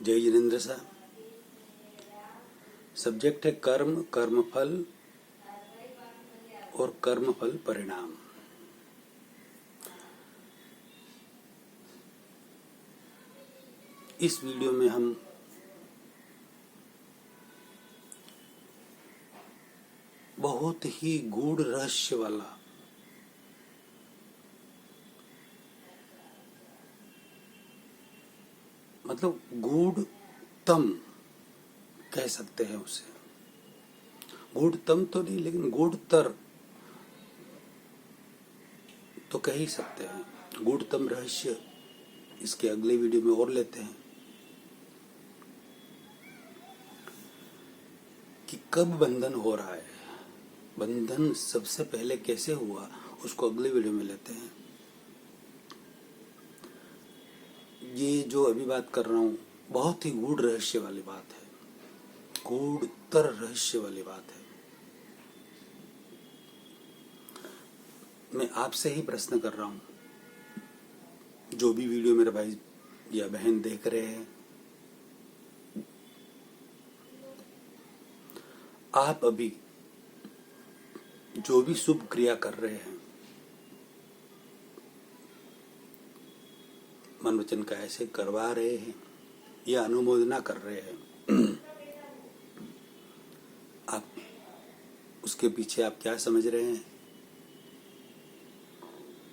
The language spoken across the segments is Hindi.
जय जिनेन्द्र साहब। सब्जेक्ट है कर्म, कर्मफल और कर्मफल परिणाम। इस वीडियो में हम बहुत ही गूढ़ रहस्य वाला मतलब गूढ़तम कह सकते हैं उसे। गूढ़तम तो नहीं, लेकिन गूढ़तर तो कह ही सकते हैं। गूढ़तम रहस्य इसके अगले वीडियो में और लेते हैं कि कब बंधन हो रहा है, बंधन सबसे पहले कैसे हुआ, उसको अगले वीडियो में लेते हैं। ये जो अभी बात कर रहा हूं बहुत ही गूढ़ रहस्य वाली बात है, गूढ़तर रहस्य वाली बात है। मैं आपसे ही प्रश्न कर रहा हूं, जो भी वीडियो मेरे भाई या बहन देख रहे हैं, आप अभी जो भी शुभ क्रिया कर रहे हैं, मन वचन का ऐसे करवा रहे हैं या अनुमोदना कर रहे हैं, आप उसके पीछे आप क्या समझ रहे हैं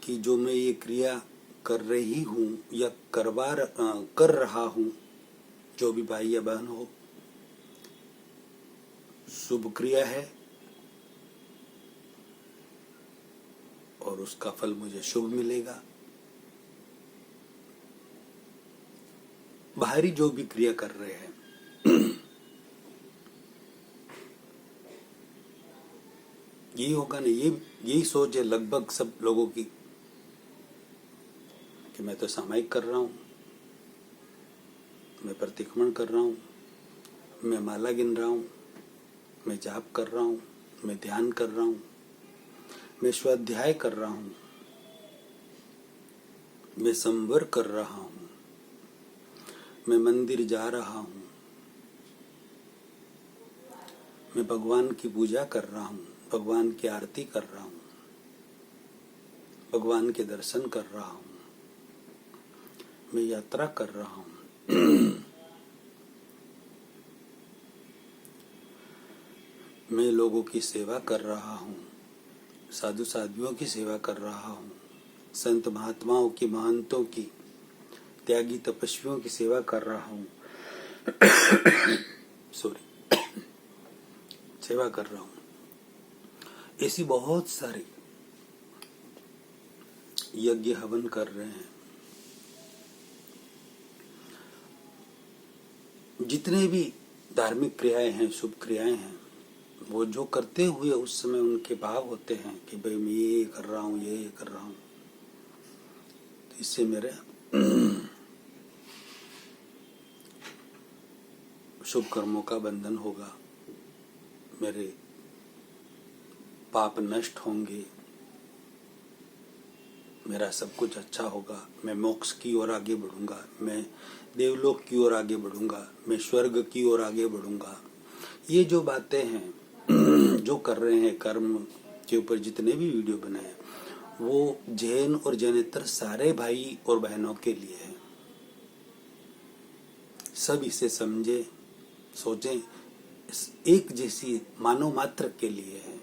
कि जो मैं ये क्रिया कर रही हूं या कर रहा हूं, जो भी भाई या बहन हो, शुभ क्रिया है और उसका फल मुझे शुभ मिलेगा। बाहरी जो भी क्रिया कर रहे हैं यही होगा ना, यही सोच है लगभग सब लोगों की कि मैं तो सामायिक कर रहा हूं, मैं प्रतिक्रमण कर रहा हूं, मैं माला गिन रहा हूं, मैं जाप कर रहा हूं, मैं ध्यान कर रहा हूं, मैं स्वाध्याय कर रहा हूं, मैं संवर कर रहा हूं, मैं मंदिर जा रहा हूं, मैं भगवान की पूजा कर रहा हूं, भगवान की आरती कर रहा हूं, भगवान के दर्शन कर रहा हूं, मैं यात्रा कर रहा हूं, मैं लोगों की सेवा कर रहा हूं, साधु साध्वियों की सेवा कर रहा हूं, संत महात्माओं की, महंतों की, त्यागी तपस्वियों की सेवा कर रहा हूं सेवा कर रहा हूं। ऐसी बहुत सारी यज्ञ हवन कर रहे हैं। जितने भी धार्मिक क्रियाएं हैं, शुभ क्रियाएं हैं, वो जो करते हुए उस समय उनके भाव होते हैं कि भाई मैं ये कर रहा हूं, ये कर रहा हूं, तो इससे मेरे शुभ कर्मों का बंधन होगा, मेरे पाप नष्ट होंगे, मेरा सब कुछ अच्छा होगा, मैं मोक्ष की ओर आगे बढ़ूंगा, मैं देवलोक की ओर आगे बढ़ूंगा, मैं स्वर्ग की ओर आगे बढ़ूंगा। ये जो बातें हैं जो कर रहे हैं, कर्म के ऊपर जितने भी वीडियो बनाए, वो जैन और जैनेतर सारे भाई और बहनों के लिए है। सब इसे समझे, सोचें, एक जैसी मानव मात्र के लिए है।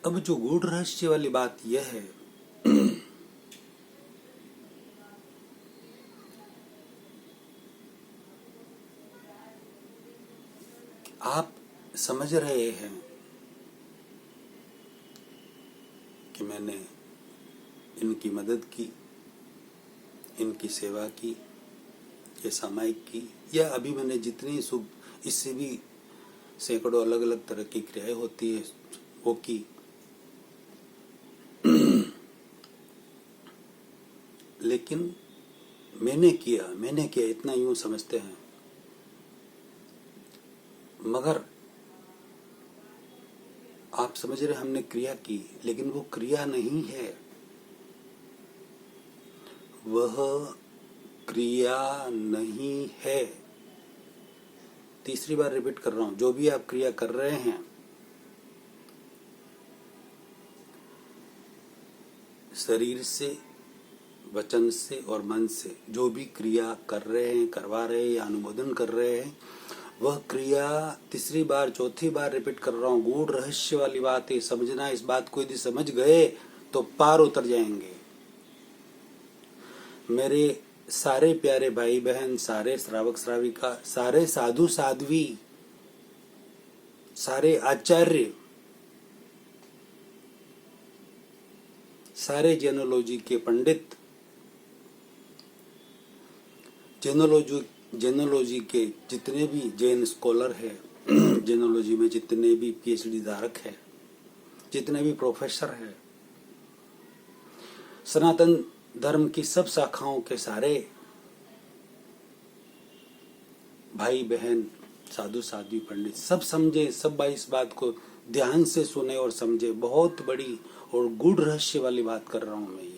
अब जो गूढ़ रहस्य वाली बात यह है आप समझ रहे हैं कि मैंने इनकी मदद की, इनकी सेवा की, ये सामायिक की, या अभी मैंने जितनी शुभ, इससे भी सैकड़ों अलग अलग तरह की क्रियाएं होती है, वो की। लेकिन मैंने किया इतना यूं समझते हैं, मगर आप समझ रहे हमने क्रिया की, लेकिन वो क्रिया नहीं है, वह क्रिया नहीं है। तीसरी बार रिपीट कर रहा हूं, जो भी आप क्रिया कर रहे हैं, शरीर से, वचन से और मन से जो भी क्रिया कर रहे हैं, करवा रहे हैं या अनुमोदन कर रहे हैं, वह क्रिया, तीसरी बार चौथी बार रिपीट कर रहा हूं, गूढ़ रहस्य वाली बात है। समझना, इस बात को यदि समझ गए तो पार उतर जाएंगे। मेरे सारे प्यारे भाई बहन, सारे श्रावक श्राविका, सारे साधु साध्वी, सारे आचार्य, सारे जेनोलॉजी के पंडित, जेनोलॉजी के जितने भी जैन स्कॉलर है, जेनोलॉजी में जितने भी पीएचडी धारक है, जितने भी प्रोफेसर है, सनातन धर्म की सब शाखाओं के सारे भाई बहन, साधु साध्वी, पंडित, सब समझे, सब इस बात को ध्यान से सुने और समझे। बहुत बड़ी और गूढ़ रहस्य वाली बात कर रहा हूं मैं।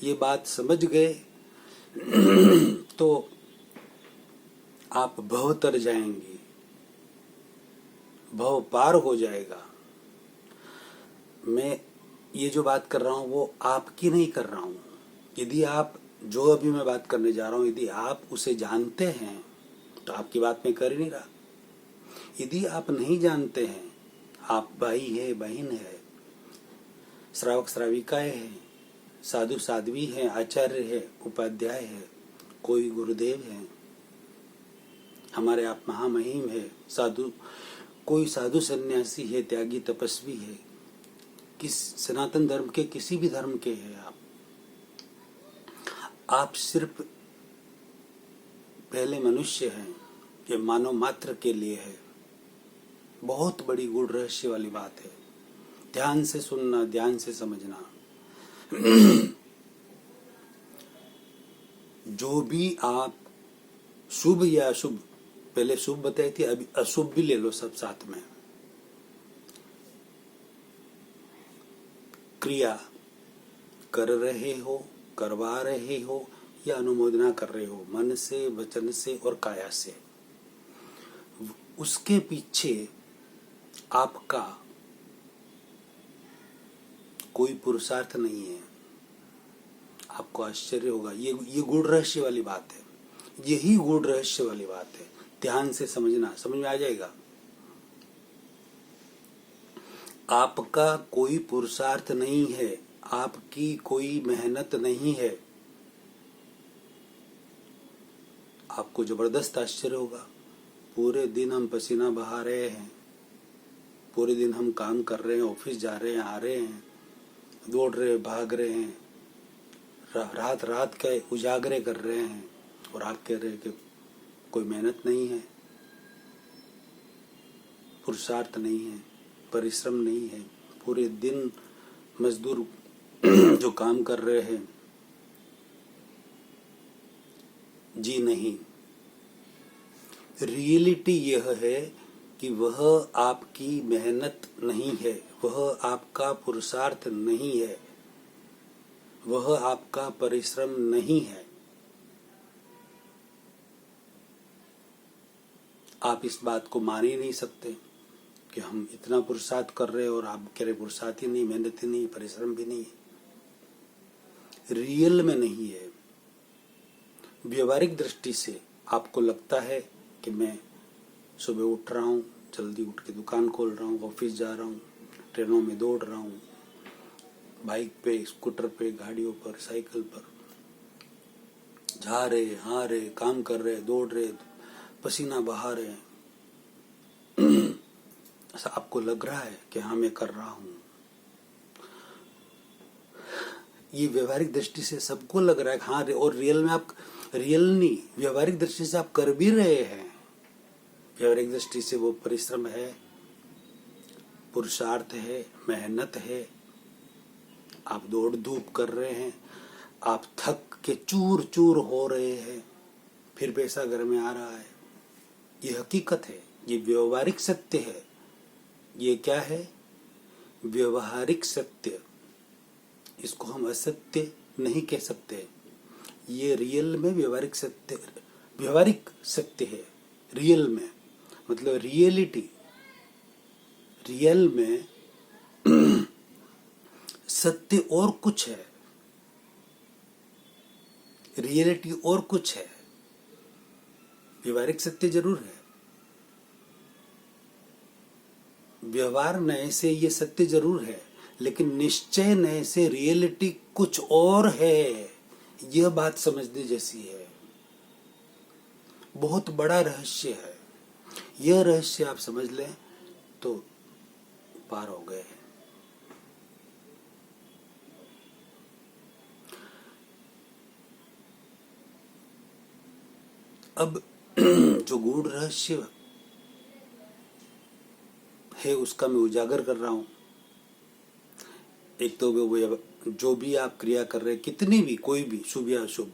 ये बात समझ गए तो आप भव तर जाएंगे, भव पार हो जाएगा। मैं ये जो बात कर रहा हूं वो आपकी नहीं कर रहा हूं। यदि आप, जो अभी मैं बात करने जा रहा हूं, यदि आप उसे जानते हैं तो आपकी बात मैं कर ही नहीं रहा। यदि आप नहीं जानते हैं, आप भाई है, बहन है, श्रावक श्राविकाएं हैं, साधु साध्वी हैं, आचार्य है, उपाध्याय है, कोई गुरुदेव है, हमारे आप महामहिम है, साधु, कोई साधु सन्यासी है, त्यागी तपस्वी है, किस सनातन धर्म के, किसी भी धर्म के हैं आप सिर्फ पहले मनुष्य हैं। ये मानव मात्र के लिए है। बहुत बड़ी गूढ़ रहस्य वाली बात है। ध्यान से सुनना, ध्यान से समझना। जो भी आप शुभ या अशुभ, पहले शुभ बताई थी, अभी अशुभ भी ले लो सब साथ में। क्रिया कर रहे हो, करवा रहे हो या अनुमोदना कर रहे हो, मन से, वचन से और काया से, उसके पीछे आपका कोई पुरुषार्थ नहीं है। आपको आश्चर्य होगा। ये गूढ़ रहस्य वाली बात है। यही गूढ़ रहस्य वाली बात है। ध्यान से समझना, समझ में आ जाएगा। आपका कोई पुरुषार्थ नहीं है, आपकी कोई मेहनत नहीं है। आपको जबरदस्त आश्चर्य होगा। पूरे दिन हम पसीना बहा रहे हैं, पूरे दिन हम काम कर रहे हैं, ऑफिस जा रहे हैं, आ रहे हैं, दौड़ रहे, भाग रहे हैं, रात रात के उजागरे कर रहे हैं, और आप कह रहे हैं कि कोई मेहनत नहीं है, पुरुषार्थ नहीं है, परिश्रम नहीं है। पूरे दिन मजदूर जो काम कर रहे हैं, जी नहीं। रियलिटी यह है कि वह आपकी मेहनत नहीं है, वह आपका पुरुषार्थ नहीं है, वह आपका परिश्रम नहीं है। आप इस बात को मान ही नहीं सकते कि हम इतना पुरुषार्थ कर रहे हैं और आप कह रहे पुरुषार्थ ही नहीं, मेहनत ही नहीं, परिश्रम भी नहीं है। रियल में नहीं है। व्यवहारिक दृष्टि से आपको लगता है कि मैं सुबह उठ रहा हूँ, जल्दी उठ के दुकान खोल रहा हूँ, ऑफिस जा रहा हूँ, ट्रेनों में दौड़ रहा हूँ, बाइक पे, स्कूटर पे, गाड़ियों पर, साइकिल पर जा रहे, आ रहे, काम कर रहे, दौड़ रहे, पसीना बहा रहे। ऐसा आपको लग रहा है कि हाँ मैं कर रहा हूँ। ये व्यवहारिक दृष्टि से सबको लग रहा है हाँ, और रियल में आप, रियल नहीं, व्यवहारिक दृष्टि से आप कर भी रहे हैं। व्यवहारिक दृष्टि से वो परिश्रम है, पुरुषार्थ है, मेहनत है। आप दौड़ धूप कर रहे हैं, आप थक के चूर चूर हो रहे हैं, फिर पैसा घर में आ रहा है। ये हकीकत है, ये व्यवहारिक सत्य है। ये क्या है? व्यवहारिक सत्य। इसको हम असत्य नहीं कह सकते। ये रियल में व्यवहारिक सत्य है। रियल में मतलब रियलिटी, रियल में सत्य और कुछ है, रियलिटी और कुछ है। व्यवहारिक सत्य जरूर है, व्यवहार नए से ये सत्य जरूर है, लेकिन निश्चय नए से रियलिटी कुछ और है। यह बात समझने जैसी है, बहुत बड़ा रहस्य है। यह रहस्य आप समझ लें तो पार हो गए। अब जो गूढ़ रहस्य है उसका मैं उजागर कर रहा हूं। एक तो वो जो भी आप क्रिया कर रहे हैं, कितनी भी, कोई भी शुभ या अशुभ,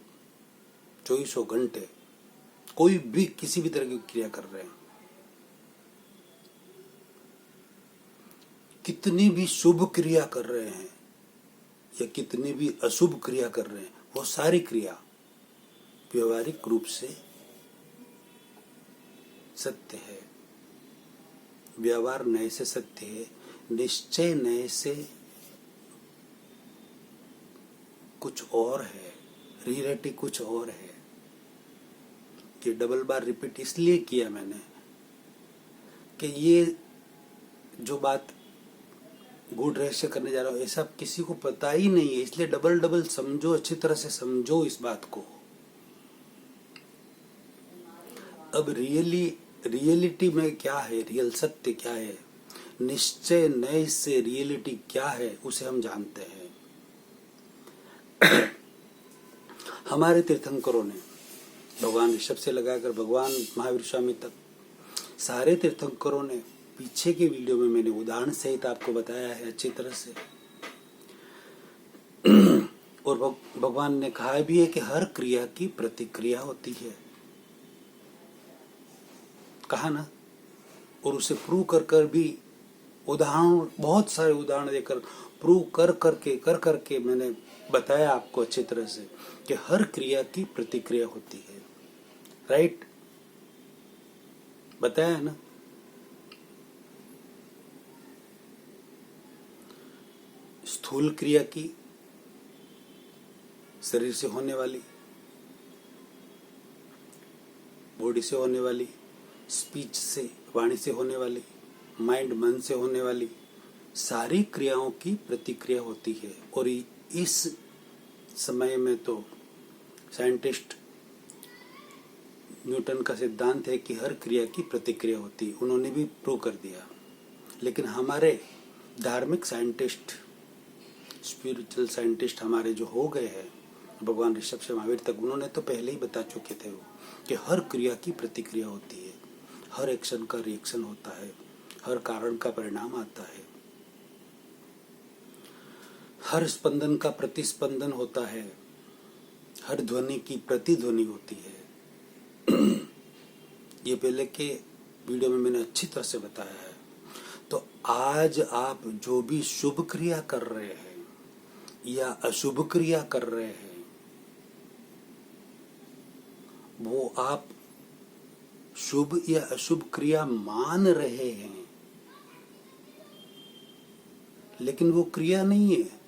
24 घंटे कोई भी किसी भी तरह की क्रिया कर रहे हैं, कितनी भी शुभ क्रिया कर रहे हैं या कितनी भी अशुभ क्रिया कर रहे हैं, वो सारी क्रिया व्यवहारिक रूप से सत्य है। व्यवहार नए से सत्य है, निश्चय नए से कुछ और है, रियलिटी कुछ और है। ये डबल बार रिपीट इसलिए किया मैंने कि ये जो बात गूढ़ रहस्य करने जा रहा हूं ऐसा किसी को पता ही नहीं है, इसलिए डबल डबल समझो, अच्छी तरह से समझो इस बात को। अब रियलिटी में क्या है, रियल सत्य क्या है, निश्चय नए से रियलिटी क्या है, उसे हम जानते हैं। हमारे तीर्थंकरों ने भगवान ऋषभ से लगाकर भगवान महावीर स्वामी तक सारे तीर्थंकरों ने, पीछे के वीडियो में मैंने उदाहरण सहित आपको बताया है अच्छी तरह से। और भगवान ने कहा भी है कि हर क्रिया की प्रतिक्रिया होती है, कहा ना। और उसे प्रूव कर भी उदाहरण, बहुत सारे उदाहरण देकर प्रूव कर करके मैंने बताया आपको अच्छी तरह से कि हर क्रिया की प्रतिक्रिया होती है। राइट, बताया है ना। स्थूल क्रिया की शरीर से होने वाली, बॉडी से होने वाली, स्पीच से, वाणी से होने वाली, माइंड मन से होने वाली, सारी क्रियाओं की प्रतिक्रिया होती है। और इस समय में तो साइंटिस्ट न्यूटन का सिद्धांत है कि हर क्रिया की प्रतिक्रिया होती है, उन्होंने भी प्रूव कर दिया। लेकिन हमारे धार्मिक साइंटिस्ट, स्पिरिचुअल साइंटिस्ट हमारे जो हो गए हैं भगवान ऋषभ से महावीर तक, उन्होंने तो पहले ही बता चुके थे वो कि हर क्रिया की प्रतिक्रिया होती है, हर एक्शन का रिएक्शन होता है, हर कारण का परिणाम आता है, हर स्पंदन का प्रतिस्पंदन होता है, हर ध्वनि की प्रतिध्वनि होती है। ये पहले के वीडियो में मैंने अच्छी तरह से बताया है। तो आज आप जो भी शुभ क्रिया कर रहे हैं या अशुभ क्रिया कर रहे हैं, वो आप शुभ या अशुभ क्रिया मान रहे हैं, लेकिन वो क्रिया नहीं है।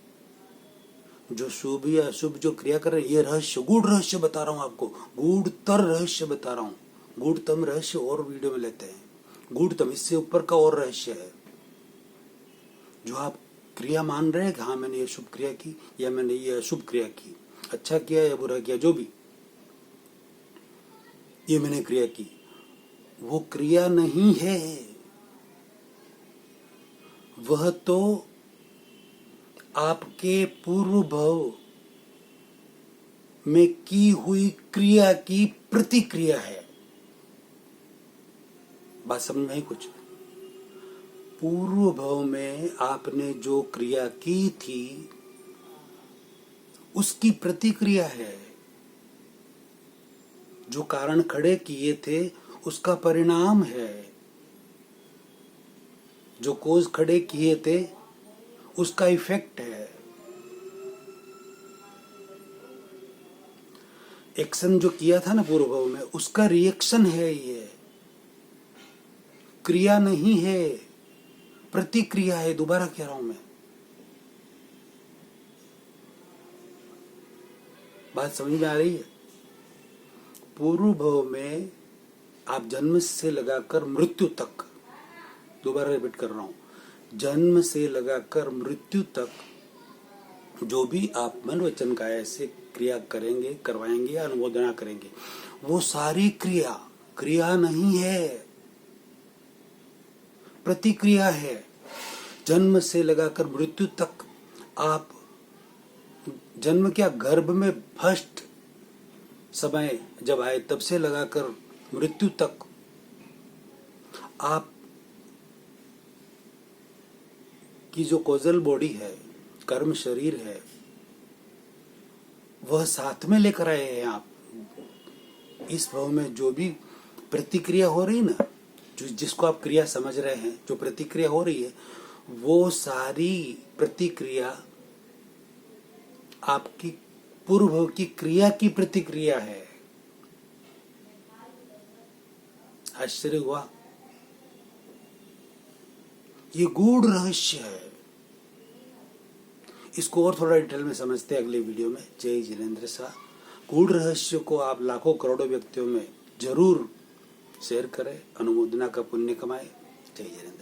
जो शुभ या अशुभ जो क्रिया कर रहे हैं, ये रहस्य, गूढ़ रहस्य बता रहा हूं आपको, गूढ़तर रहस्य बता रहा हूं। गूढ़तम रहस्य और वीडियो में लेते हैं, गूढ़तम इससे ऊपर का और रहस्य है। जो आप क्रिया मान रहे हैं कि हाँ मैंने ये शुभ क्रिया की या मैंने ये अशुभ क्रिया की, अच्छा किया या बुरा किया, जो भी ये मैंने क्रिया की, वो क्रिया नहीं है। वह तो आपके पूर्व भव में की हुई क्रिया की प्रतिक्रिया है। बात समझ में आई कुछ? पूर्व भव में आपने जो क्रिया की थी उसकी प्रतिक्रिया है। जो कारण खड़े किए थे उसका परिणाम है। जो कोज खड़े किए थे उसका इफेक्ट है। एक्शन जो किया था ना पूर्व भाव में, उसका रिएक्शन है ये, क्रिया नहीं है, प्रतिक्रिया है। दोबारा कह रहा हूं मैं, बात समझ में आ रही है? पूर्व भव में आप जन्म से लगाकर मृत्यु तक, दोबारा रिपीट कर रहा हूं, जन्म से लगाकर मृत्यु तक जो भी आप मन वचन काया से क्रिया करेंगे, करवाएंगे या अनुमोदना करेंगे, वो सारी क्रिया क्रिया नहीं है, प्रतिक्रिया है। जन्म से लगाकर मृत्यु तक आप, जन्म क्या, गर्भ में फर्स्ट समय जब आए तब से लगाकर मृत्यु तक आप की जो कॉजल बॉडी है, कर्म शरीर है, वह साथ में लेकर आए हैं आप। इस भाव में जो भी प्रतिक्रिया हो रही ना, जो जिसको आप क्रिया समझ रहे हैं, जो प्रतिक्रिया हो रही है, वो सारी प्रतिक्रिया आपकी पूर्व भाव की क्रिया की प्रतिक्रिया है। आश्चर्य हुआ? ये गूढ़ रहस्य है। इसको और थोड़ा डिटेल में समझते हैं अगले वीडियो में। जय जिनेंद्र शाह। गूढ़ रहस्य को आप लाखों करोड़ों व्यक्तियों में जरूर शेयर करें, अनुमोदना का पुण्य कमाए। जय जिनेंद्र।